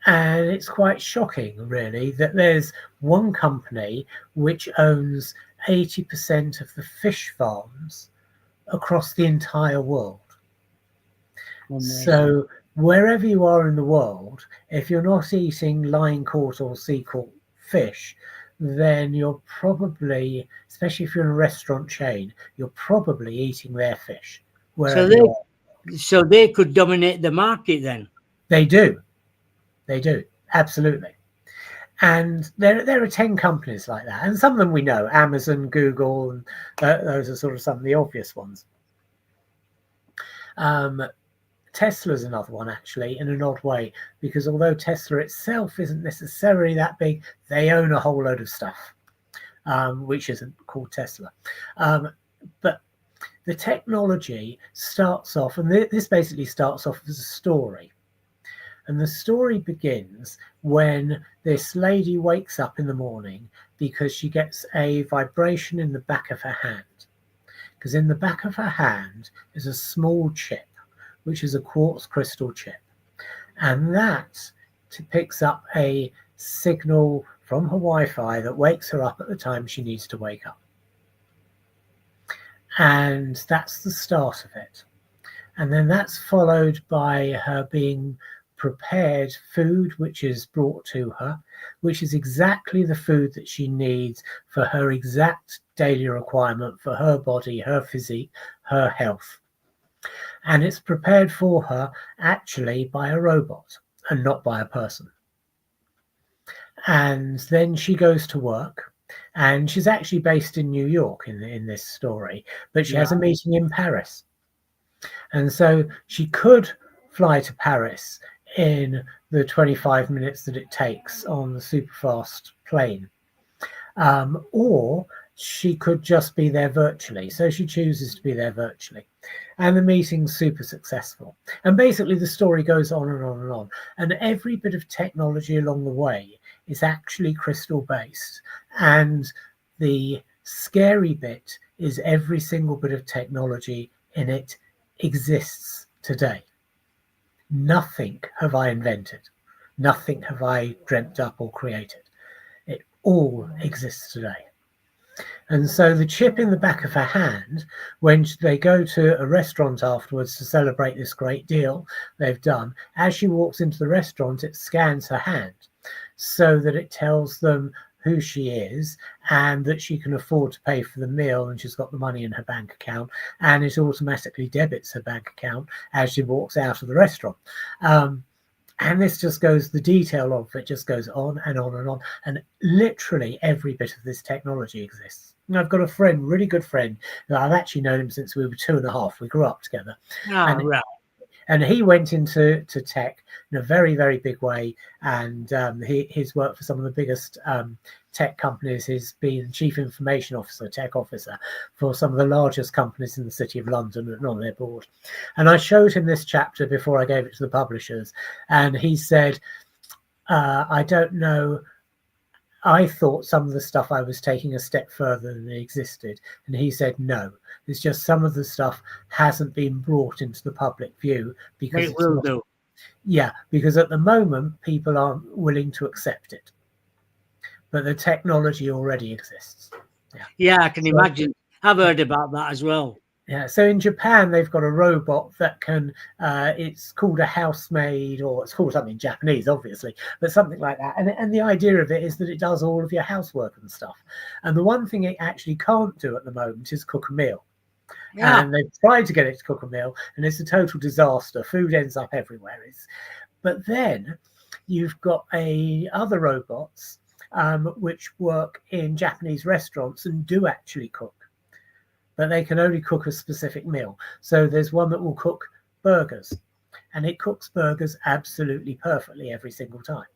And it's quite shocking, really, that there's one company which owns 80% of the fish farms across the entire world. So wherever you are in the world, if you're not eating line caught or sea caught fish, then you're probably, especially if you're in a restaurant chain, you're probably eating their fish. So they could dominate the market then? They do. They do. Absolutely. And there are 10 companies like that. And some of them we know, Amazon, Google, and those are sort of some of the obvious ones. Tesla's another one, actually, in an odd way, because although Tesla itself isn't necessarily that big, they own a whole load of stuff, which isn't called Tesla. But the technology starts off, and this basically starts off as a story. And the story begins when this lady wakes up in the morning because she gets a vibration in the back of her hand. Because in the back of her hand is a small chip, which is a quartz crystal chip. And that picks up a signal from her Wi-Fi that wakes her up at the time she needs to wake up. And that's the start of it. And then that's followed by her being prepared food, which is brought to her, which is exactly the food that she needs for her exact daily requirement for her body, her physique, her health. And it's prepared for her actually by a robot and not by a person. And then she goes to work, and she's actually based in New York in this story, but she has a meeting in Paris. And so she could fly to Paris in the 25 minutes that it takes on the super fast plane, or she could just be there virtually. So she chooses to be there virtually, and the meeting's super successful. And basically the story goes on and on and on, and every bit of technology along the way is actually crystal based. And the scary bit is every single bit of technology in it exists today. Nothing have I invented. Nothing have I dreamt up or created. It all exists today. And so the chip in the back of her hand, when they go to a restaurant afterwards to celebrate this great deal they've done, as she walks into the restaurant, it scans her hand so that it tells them who she is and that she can afford to pay for the meal, and she's got the money in her bank account, and it automatically debits her bank account as she walks out of the restaurant. And this just goes, the detail of it just goes on and on and on. And literally every bit of this technology exists. And I've got a friend, really good friend, that I've actually known him since we were 2.5. We grew up together. And he went into tech in a very, very big way. And he's worked for some of the biggest tech companies. He's been chief information officer, tech officer for some of the largest companies in the city of London and on their board. And I showed him this chapter before I gave it to the publishers. And he said, I don't know. I thought some of the stuff I was taking a step further than it existed. And he said, no, it's just some of the stuff hasn't been brought into the public view because it will do. Yeah, because at the moment, people aren't willing to accept it. But the technology already exists. Yeah, I can imagine I've heard about that as well. Yeah, so in Japan, they've got a robot that can, it's called a housemaid, or it's called something Japanese, obviously, but something like that. And the idea of it is that it does all of your housework and stuff. And the one thing it actually can't do at the moment is cook a meal. Yeah. And they've tried to get it to cook a meal, and it's a total disaster. Food ends up everywhere. But then you've got other robots which work in Japanese restaurants and do actually cook, but they can only cook a specific meal. So there's one that will cook burgers, and it cooks burgers absolutely perfectly every single time.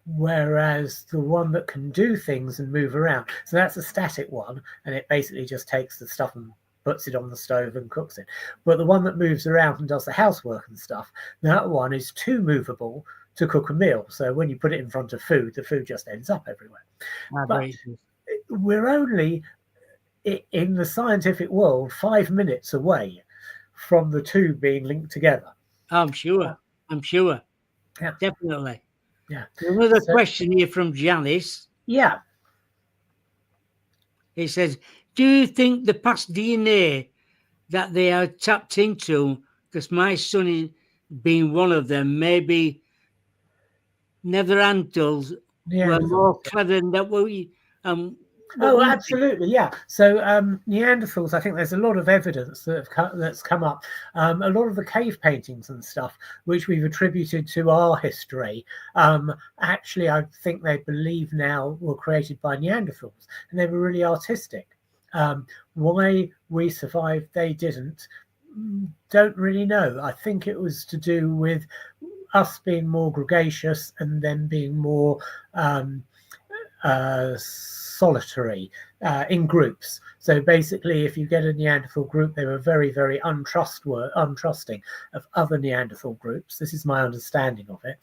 Whereas the one that can do things and move around, so that's a static one, and it basically just takes the stuff and puts it on the stove and cooks it. But the one that moves around and does the housework and stuff, that one is too movable to cook a meal. So when you put it in front of food, the food just ends up everywhere. But we're only, in the scientific world, 5 minutes away from the two being linked together. I'm sure. Yeah. Definitely. Yeah. Another question here from Janice. Yeah. He says, do you think the past DNA that they are tapped into, because my son is being one of them, maybe Neanderthals were more clever than that we absolutely, yeah. So Neanderthals, I think there's a lot of evidence that's come up. A lot of the cave paintings and stuff, which we've attributed to our history, actually, I think they believe now were created by Neanderthals, and they were really artistic. Why we survived, they didn't, don't really know. I think it was to do with us being more gregarious and them being more solitary in groups. So basically, if you get a Neanderthal group, they were very, very untrusting of other Neanderthal groups. This is my understanding of it.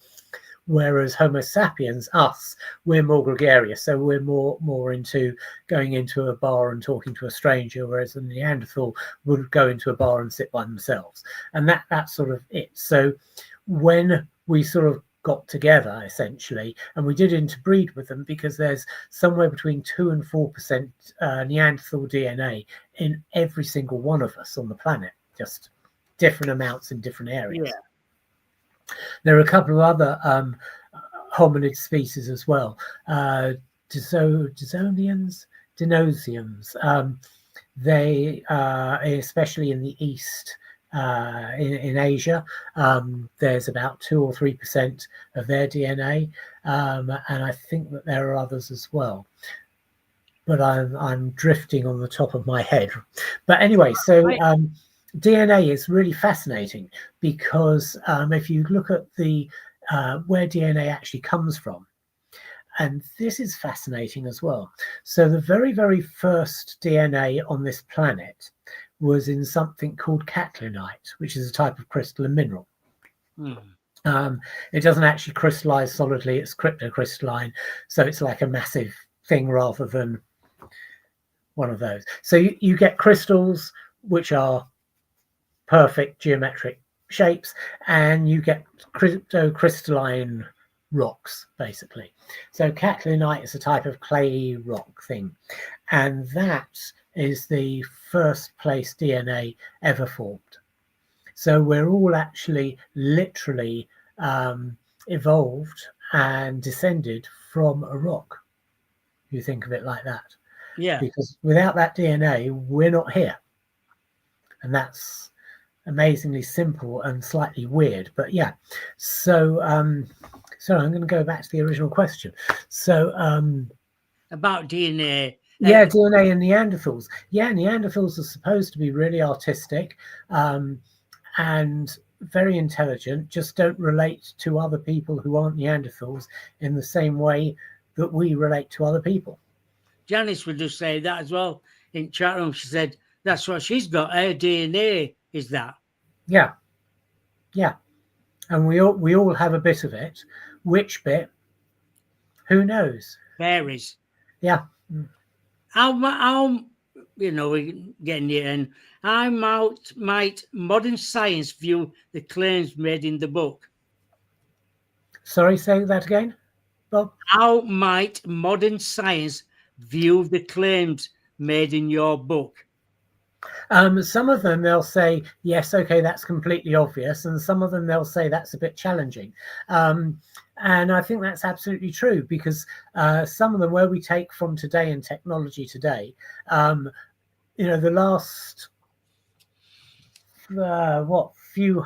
Whereas Homo sapiens, us, we're more gregarious, so we're more into going into a bar and talking to a stranger, whereas the Neanderthal would go into a bar and sit by themselves, and that's sort of it. So when we sort of got together, essentially, and we did interbreed with them, because there's somewhere between 2 and 4% Neanderthal DNA in every single one of us on the planet, just different amounts in different areas. Yeah. There are a couple of other hominid species as well. Denosiums. They, especially in the east, in Asia, there's about 2 or 3% of their DNA, and I think that there are others as well. But I'm drifting on the top of my head. But anyway, so DNA is really fascinating, because if you look at the where DNA actually comes from, and this is fascinating as well. So the very, very first DNA on this planet was in something called catlinite, which is a type of crystalline mineral. It doesn't actually crystallize solidly, it's cryptocrystalline, so it's like a massive thing rather than one of those. So you get crystals which are perfect geometric shapes, and you get cryptocrystalline rocks, basically. So catlinite is a type of clay rock thing, and that is the first place DNA ever formed. So we're all actually literally evolved and descended from a rock, if you think of it like that. Yeah. Because without that DNA, we're not here. And that's amazingly simple and slightly weird, but yeah. So so I'm going to go back to the original question. So about DNA. Yeah, DNA and Neanderthals. Yeah, Neanderthals are supposed to be really artistic and very intelligent, just don't relate to other people who aren't Neanderthals in the same way that we relate to other people. Janice would just say that as well in chat room. She said that's what she's got. Her DNA is that. Yeah, yeah, and we all have a bit of it. Which bit? Who knows? Varies. Yeah. How we're getting here, and how might modern science view the claims made in the book? Sorry, say that again, Bob. How might modern science view the claims made in your book? Some of them they'll say, yes, okay, that's completely obvious. And some of them they'll say that's a bit challenging. And I think that's absolutely true, because some of them, where we take from today and technology today, the last few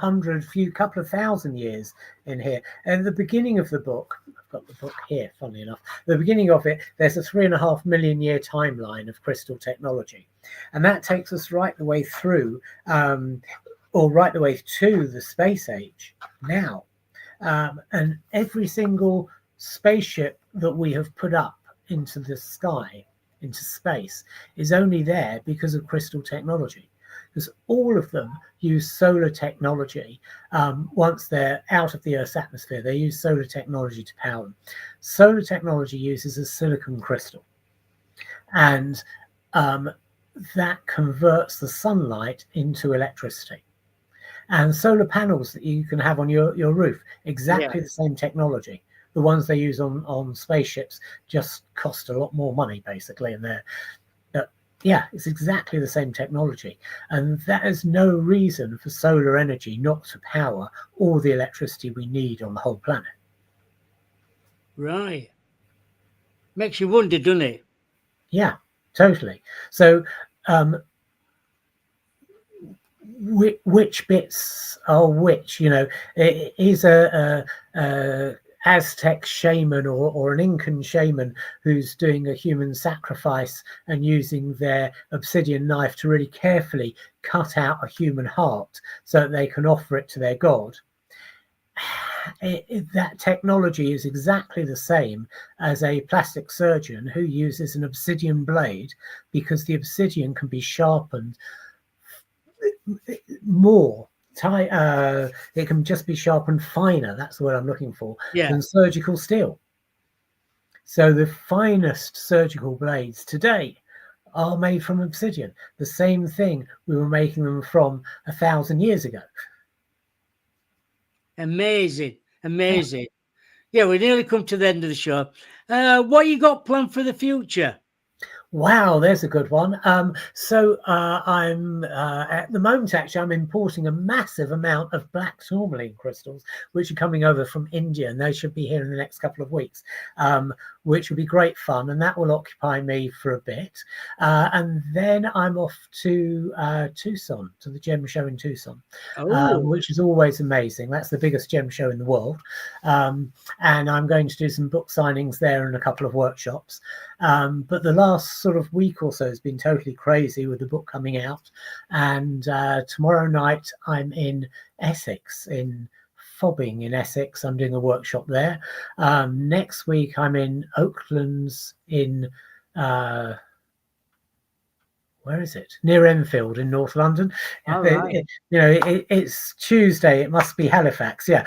couple of thousand years in here. And the beginning of the book, I've got the book here, funnily enough, the beginning of it, there's a 3.5 million year timeline of crystal technology. And that takes us right the way through, or right the way to the space age now. And every single spaceship that we have put up into the sky, into space, is only there because of crystal technology. Because all of them use solar technology. Once they're out of the Earth's atmosphere, they use solar technology to power them. Solar technology uses a silicon crystal, and that converts the sunlight into electricity. And solar panels that you can have on your roof, exactly the same technology. The ones they use on spaceships just cost a lot more money, basically, and they're it's exactly the same technology. And that is no reason for solar energy not to power all the electricity we need on the whole planet. Right. Makes you wonder, doesn't it? Yeah, totally. So which bits are which? Is a Aztec shaman or an Incan shaman who's doing a human sacrifice and using their obsidian knife to really carefully cut out a human heart so that they can offer it to their god. That technology is exactly the same as a plastic surgeon who uses an obsidian blade, because the obsidian can be sharpened more. It can just be sharpened finer, that's the word I'm looking for, than surgical steel. So the finest surgical blades today are made from obsidian, the same thing we were making them from 1,000 years ago. Amazing. Yeah, we nearly come to the end of the show. What you got planned for the future? Wow, there's a good one. So I'm at the moment, actually, I'm importing a massive amount of black tourmaline crystals, which are coming over from India, and they should be here in the next couple of weeks, which will be great fun, and that will occupy me for a bit. And then I'm off to Tucson, to the gem show in Tucson, which is always amazing. That's the biggest gem show in the world. And I'm going to do some book signings there and a couple of workshops. But the last sort of week or so has been totally crazy with the book coming out. And tomorrow night I'm in Essex, in Fobbing in Essex. I'm doing a workshop there. Next week I'm in Oaklands in where is it? Near Enfield in North London. Right. It's Tuesday. It must be Halifax. Yeah.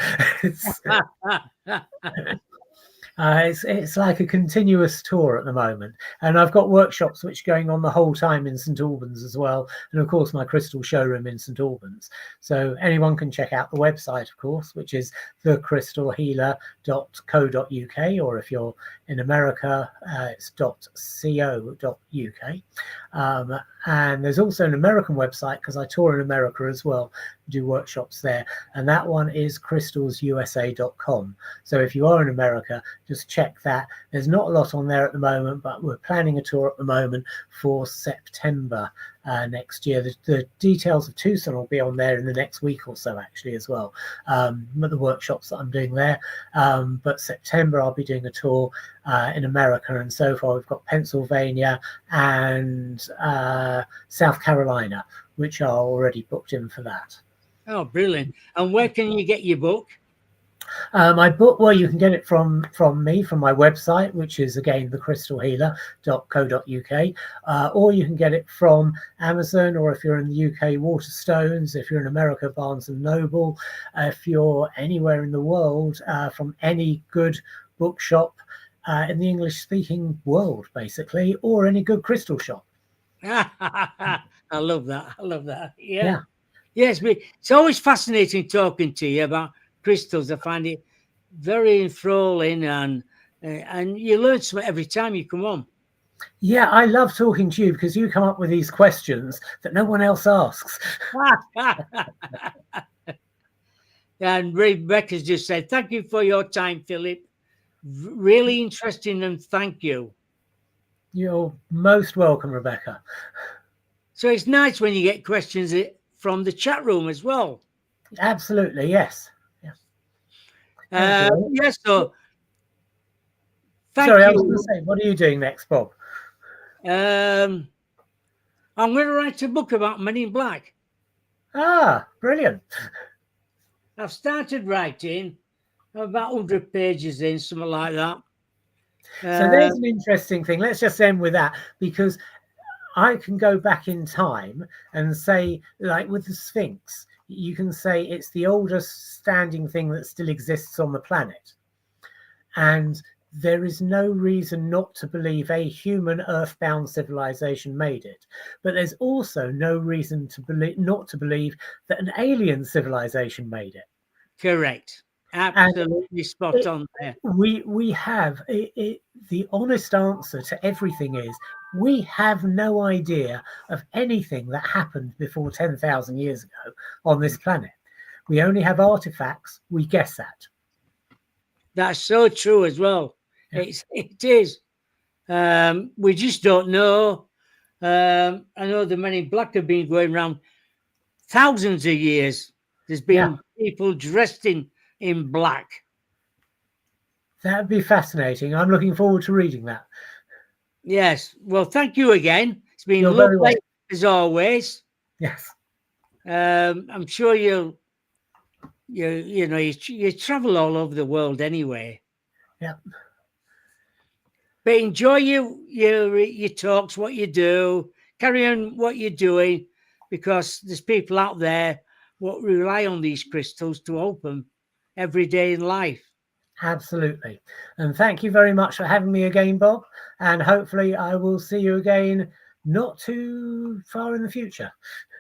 It's like a continuous tour at the moment, and I've got workshops which are going on the whole time in St Albans as well, and of course my crystal showroom in St Albans. So anyone can check out the website, of course, which is thecrystalhealer.co.uk, or if you're in America, it's .co.uk. And there's also an American website, because I tour in America as well, do workshops there, and that one is crystalsusa.com. So if you are in America, just check that. There's not a lot on there at the moment, but we're planning a tour at the moment for September next year. The details of Tucson will be on there in the next week or so, actually, as well, the workshops that I'm doing there. But September I'll be doing a tour in America, and so far we've got Pennsylvania and South Carolina, which are already booked in for that. Oh, brilliant. And where can you get your book? My book, well, you can get it from me, from my website, which is, again, thecrystalhealer.co.uk, or you can get it from Amazon, or if you're in the UK, Waterstones, if you're in America, Barnes & Noble, if you're anywhere in the world, from any good bookshop in the English-speaking world, basically, or any good crystal shop. I love that. Yeah. Yes, but it's always fascinating talking to you about crystals. I find it very enthralling, and you learn something every time you come on. Yeah, I love talking to you because you come up with these questions that no one else asks. And Rebecca's just said, thank you for your time, Philip. Really interesting, and thank you. You're most welcome, Rebecca. So it's nice when you get questions from the chat room as well. Absolutely, yes. Yeah. Yes, so Sorry, thank I was going to you. say, what are you doing next, Bob? I'm going to write a book about Men in Black. Ah, brilliant. I've started writing. I'm about 100 pages in, something like that. So there's an interesting thing. Let's just end with that, because I can go back in time and say, like with the Sphinx, you can say it's the oldest standing thing that still exists on the planet. And there is no reason not to believe a human earthbound civilization made it. But there's also no reason to believe not to believe that an alien civilization made it. Correct. Absolutely spot on there. We have the honest answer to everything is we have no idea of anything that happened before 10,000 years ago on this planet. We only have artifacts. We guess that. That's so true as well. Yeah. It is. We just don't know. I know the Men in Black have been going around thousands of years. There's been people dressed in black. That'd be fascinating. I'm looking forward to reading that. Yes. Well, thank you again. It's been You're very lovely welcome. as always. Yes. I'm sure you travel all over the world anyway. Yeah. But enjoy your talks, what you do, carry on what you're doing, because there's people out there what rely on these crystals to open every day in life. Absolutely. And thank you very much for having me again, Bob. And hopefully I will see you again not too far in the future.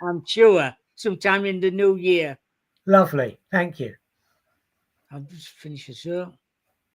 I'm sure sometime in the new year. Lovely. Thank you. I'll just finish this up.